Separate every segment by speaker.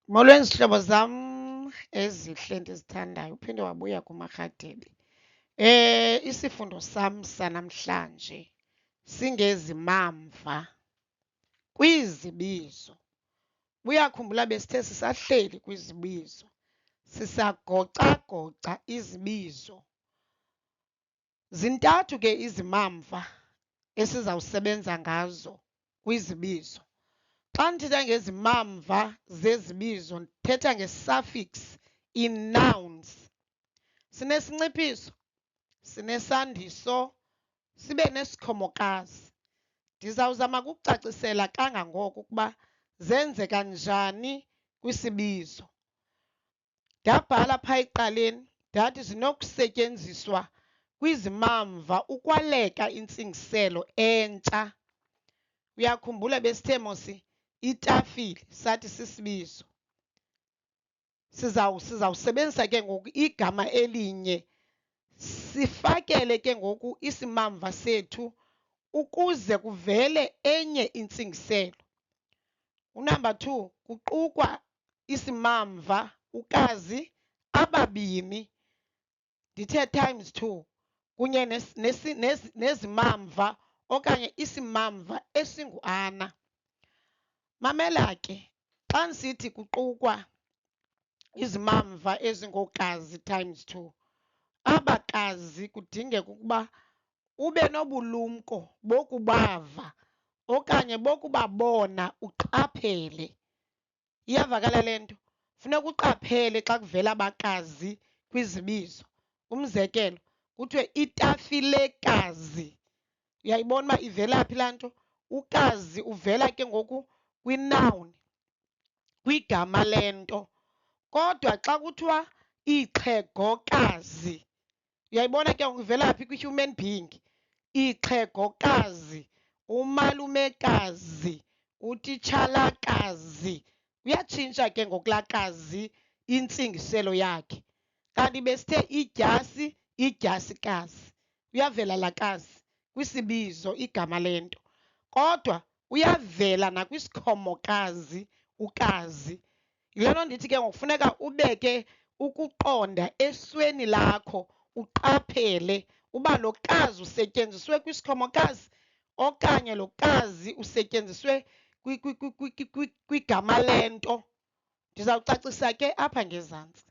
Speaker 1: Molweni zihlobo zam ezihle ndizithandayo, uphinde wabuya kuMarhadebe. Isifundo sam sanamhlanje singezimamva kwizibizo. Buyakhumbula besithe sisahleli kwizibizo, sisagoca-goca izibizo. Zintathu ke izimamva esizawusebenza ngazo kwizibizo. Xa ndithetha ngezimamva zezibizo ndithetha nge-suffix in nouns. Sinesinciphiso, sinesandiso, sibe nesikhomokazi. Ndizawuzama ukukucacisela kangangoko ukuba zenzeka njani kwisibizo. Ndabhala phaa ekuqaleni ndathi zinokusetyenziswa kwizimamva ukwaleka intsingiselo entsha. Uyakhumbula besithe mos itafile sathi sisibizo. Sizawusebenzisa ke ngoku igama elinye sifakele ke ngoku isimamva sethu ukuze kuvele enye intsingiselo. Unumber 2, kuqukwa isimamva ukazi ababini, ndithe times 2, kunye nezimamva okanye isimamva esingu-ana. Mamela ke, xa ndisithi kuqukwa izimamva ezingookazi times 2, abakazi kudingeka ukuba ube nobulumko bokubava okanye bokubabona uqaphele. Iyavakala le nto? Funeka uqaphele xa kuvela abakazi kwizibizo. Umzekelo, kuthiwe itafilekazi. Uyayibona uba ivela phi laa nto? Ukazi uvela ke ngoku kwinoun, kwigama lento. Kodwa xa kuthiwa ixhegokazi, uyayibona ke ngoku ivela phi? Kwi-human being. Ixhegokazi, umalumekazi, utitshalakazi. Uyatshintsha ke ngoku laa kazi intsingiselo yakhe. Kanti besithe idyasi, idyasikazi. Uyavela laa kazi kwisibizo igama lento. Kodwa uyavela nakwisikhomokazi ukazi. Yile nto ndithi ke ngoku funeka ubeke ukuqonda esweni lakho, uqaphele uba lo kazi usetyenziswe kwisikhomokazi okanye lo kazi usetyenziswe kwigama lento. Ndizawucacisa ke apha ngezantsi.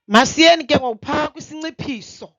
Speaker 1: Masiyeni ke ngoku phaa kwisinciphiso.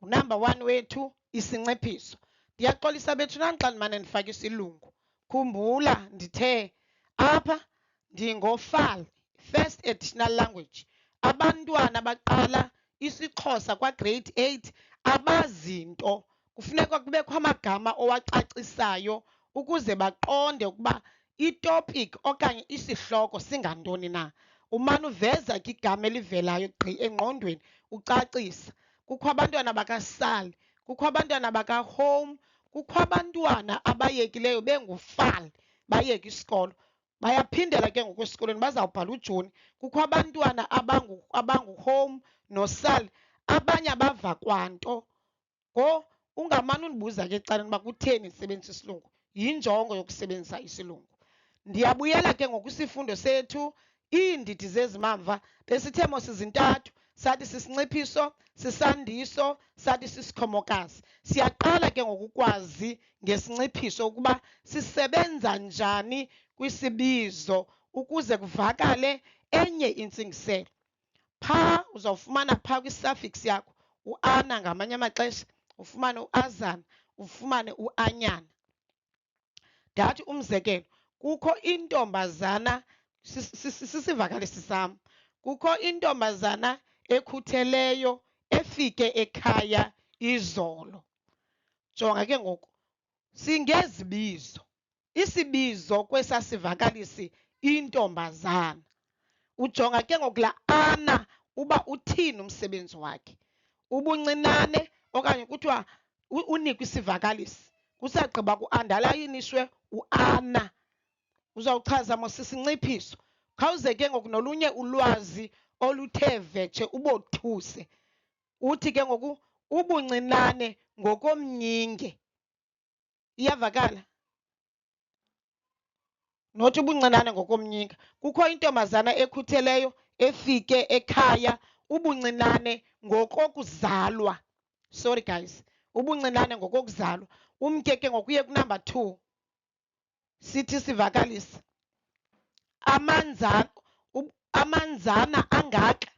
Speaker 1: Ngunumber 1 wethu isinciphiso. Ndiyaxolisa bethunani xa ndimane ndifaka isilungu. Khumbula ndithe apha ndingofal, first additional language. Abantwana baqala isiXhosa kwagrade 8 abazinto. Kufuneka kubekho amagama owacacisayo ukuze baqonde ukuba itopic okanye isihloko singantoni na. Umane uveza ke igama elivelayo gqi engqondweni ucacisa. Kukho abantwana bakaSal, kukho abantwana bakaHome, kukho abantwana abayekileyo bengufal bayeka isikolo. Bayaphindela ke ngoku esikolweni bazawubhala uJoni. Kukho abantwana abanguHome noSal, abanye abava kwanto. Ungamane undibuza ke ecaleni uba kutheni ndisebenzisa isilungu. Yinjongo yokusebenzisa isilungu. Ndiyabuyela ke ngoku isifundo sethu, iindidi zezimamva. Besithe mos zintathu, sathi sisinciphiso, sisandiso, sathi sisikhomokazi. Siyaqala ke ngoku ukwazi ngesinciphiso ukuba sisebenza njani kwisibizo ukuze kuvakale enye intsingiselo. Phaa uzawufumana phaa kwi-suffix yakho u-ana ngamanye amaxesha, ufumane u-azana, ufumane u-anyana. Ndathi umzekelo, kukho intombazana, sisivakalisi sam, kukho intombazana ekhutheleyo efike ekhaya izolo. Jonga ke ngoku, singezibizo. Isibizo kwesasivakalisi intombazana. Ujonga ke ngoku laa ana uba uthini umsebenzi wakhe. Ubuncinane okanye kuthiwa unikwe isivakalisi, kusagqiba kuandalayiniswe u-ana. Uzawuchaza mos sisinciphiso. Khawuze ke ngoku nolunye ulwazi oluthe vetshe ubothuse. uthi ke ngoku ubuncinane ngokomnyinge. Iyavakala? Nothi ubuncinane ngokomnyinge. Kukho intombazana ekhutheleyo efike ekhaya ubuncinane ngokokuzalwa. Sorry guys. Ubuncinane ngokokuzalwa. Umke ke ngokuye kunumber 2. Sithi sivakalisa. Amanzana angaka.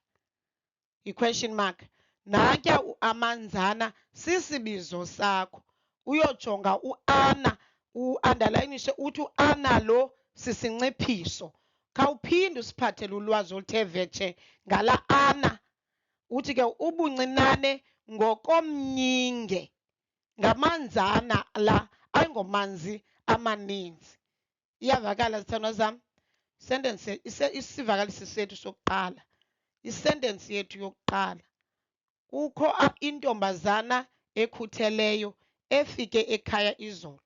Speaker 1: I-question mark. Natya amanzana sisibizo sakho. Uyojonga uAna, uunderlineishe uthi uAna lo sisinciphiso. Khawuphinde usiphathele ulwazi oluthe vetshe ngala Ana. Uthi ke ubuncinane ngokomnyinge. Ngamanzana la ayingomanzi amaninzi. Iyavakala zithandwa zam? Sentence isivakalisi sethu sokuqala. Isentence yethu yokuqala. Kukho intombazana ekhutheleyo efike ekhaya izolo.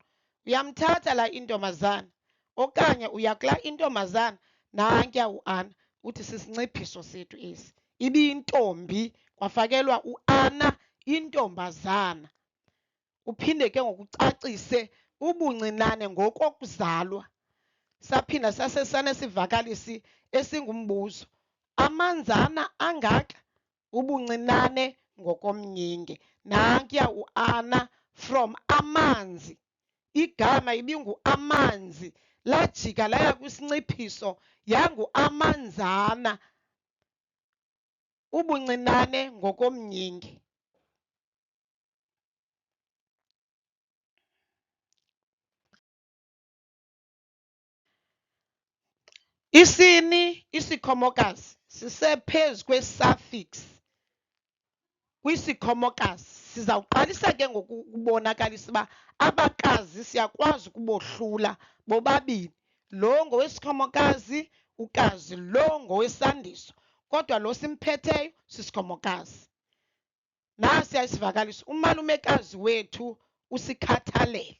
Speaker 1: Uyamthatha la intombazana okanye uyakula intombazana nantya uAna uthi sisinciphiso sethu esi. Ibiyintombi kwafakelwa uAna intombazana. Uphinde ke ngokucacise ubuncinane ngokokuzalwa. Saphinda sasenesivakalisi esingumbuzo. Amanzana angaka ubuncinane ngokomnyinge. Nankuya uAna from amanzi. Igama ibingu amanzi. Lajika laya kwisinciphiso yangu amanzana. Ubuncinane ngokomnyinge. Isini isikhomokazi sisephezu kwe-suffix kwisikhomokazi. Sizawuqalisa ke ngokubonakalisa uba abakazi siyakwazi ukubohlula bobabini. Lo ngowesikhomokazi, ukazi lo ngowesandiso. Kodwa lo simphetheyo sisikhomokazi. Nasiya isivakalisi. Umalumekazi wethu usikhathalele.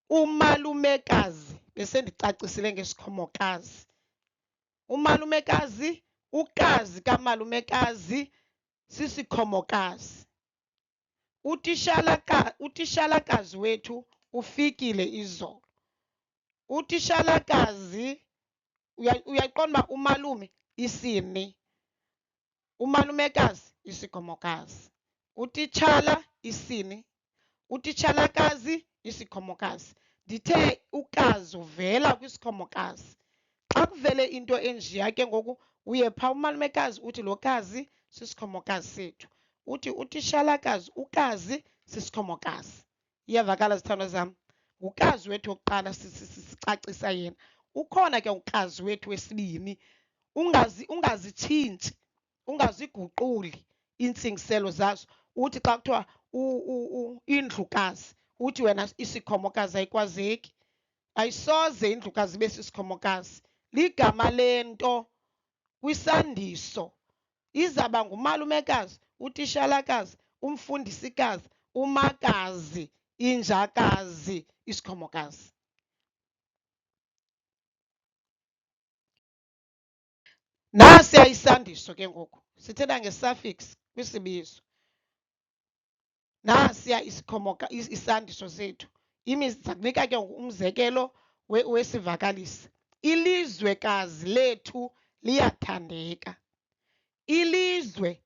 Speaker 1: Umalumekazi bese ndicacisile ngesikhomokazi. Umalumekazi, ukazi kamalumekazi sisikhomokazi. Utishalakazi wethu ufikile izolo. Utishalakazi uyaqonda uba umalume isini. Umalumekazi isikhomokazi. Utitshala isini. Utitshalakazi isikhomokazi. Ndithe ukazi uvela kwisikhomokazi. Xa kuvele into enjiya ke ngoku uye phaa umalumekazi uthi lo kazi sisikhomokazi sethu. Uthi utishalakazi ukazi sisikhomokazi. Iyavakala zithandwa zam? Ngukazi wethu wokuqala sicacisa yena. Ukhona ke ukazi wethu wesibini. Ungazitshintshi, ungaziguquli iintsingiselo zazo. Uthi xa kuthiwa indlukazi uthi wena isikhomokazi ayikwazeki. Ayisoze indlukazi ibe sisikhomokazi. Ligama lento kwisandiso. Izaba ngumalumekazi, utishalakazi, umfundisikazi, umakazi, injakazi, isikhomokazi. Nasiya isandiso ke ngoku. Sithetha nge-suffix kwisibizo. Nasiya isandiso sethu. Zakunika ke umzekelo wesivakalisi. Ilizwekazi lethu liyathandeka. Ilizwe,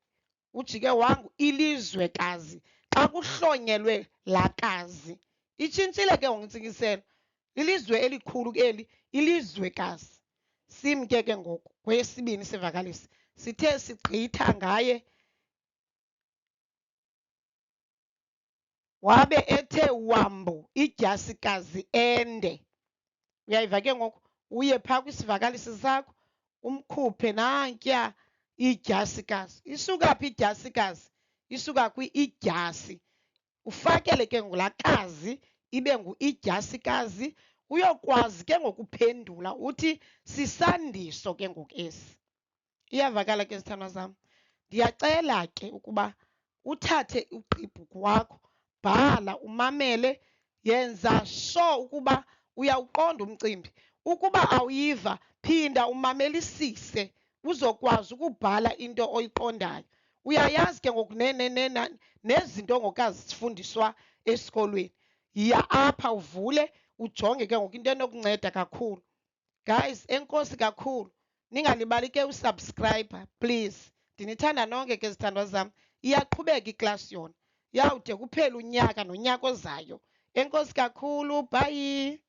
Speaker 1: ujike wangu, ilizwekazi. Xa kuhlonyelwe lakazi. Itshintshile ke ngokuntsingiselo. Ilizwe elikhulu eli, ilizwekazi. Simke ke ngoku kwesibini sivakalisi. Sithe sigqitha ngaye. Wabe ethe wambu idyasikazi ende. Uyayiva ke ngoku uye phaa kwisivakalisi sakho umkhuphe nantya idyasikazi. Isuka phi idyasikazi? Isuka kwi-idyasi. Ufakele ke ngulakazi ibe ngu-idyasikazi. Uyokwazi ke ngokuphendula uthi sisandiso ke ngoku esi. Iyavakala ke zithandwa zam? Ndiyacela ke ukuba uthathe uqibhuku wakho, bhala, umamele, yenza sure ukuba uyawuqonda umcimbi. Ukuba awuyiva, phinda umamelisise uzokwazi ukubhala into oyiqondayo. Uyayazi ke ngoku nezinto ngokazifundiswa esikolweni. Yiya apha uvule ujonge ke ngoku into enokunceda kakhulu. Guys, enkosi kakhulu. Ningalibali ke usubscribe please. Ndinithanda nonke ke zithandwa zam. Iyaqhubeka iklasi yona. Yawude kuphele unyaka nonyaka ozayo. Enkosi kakhulu. Bye.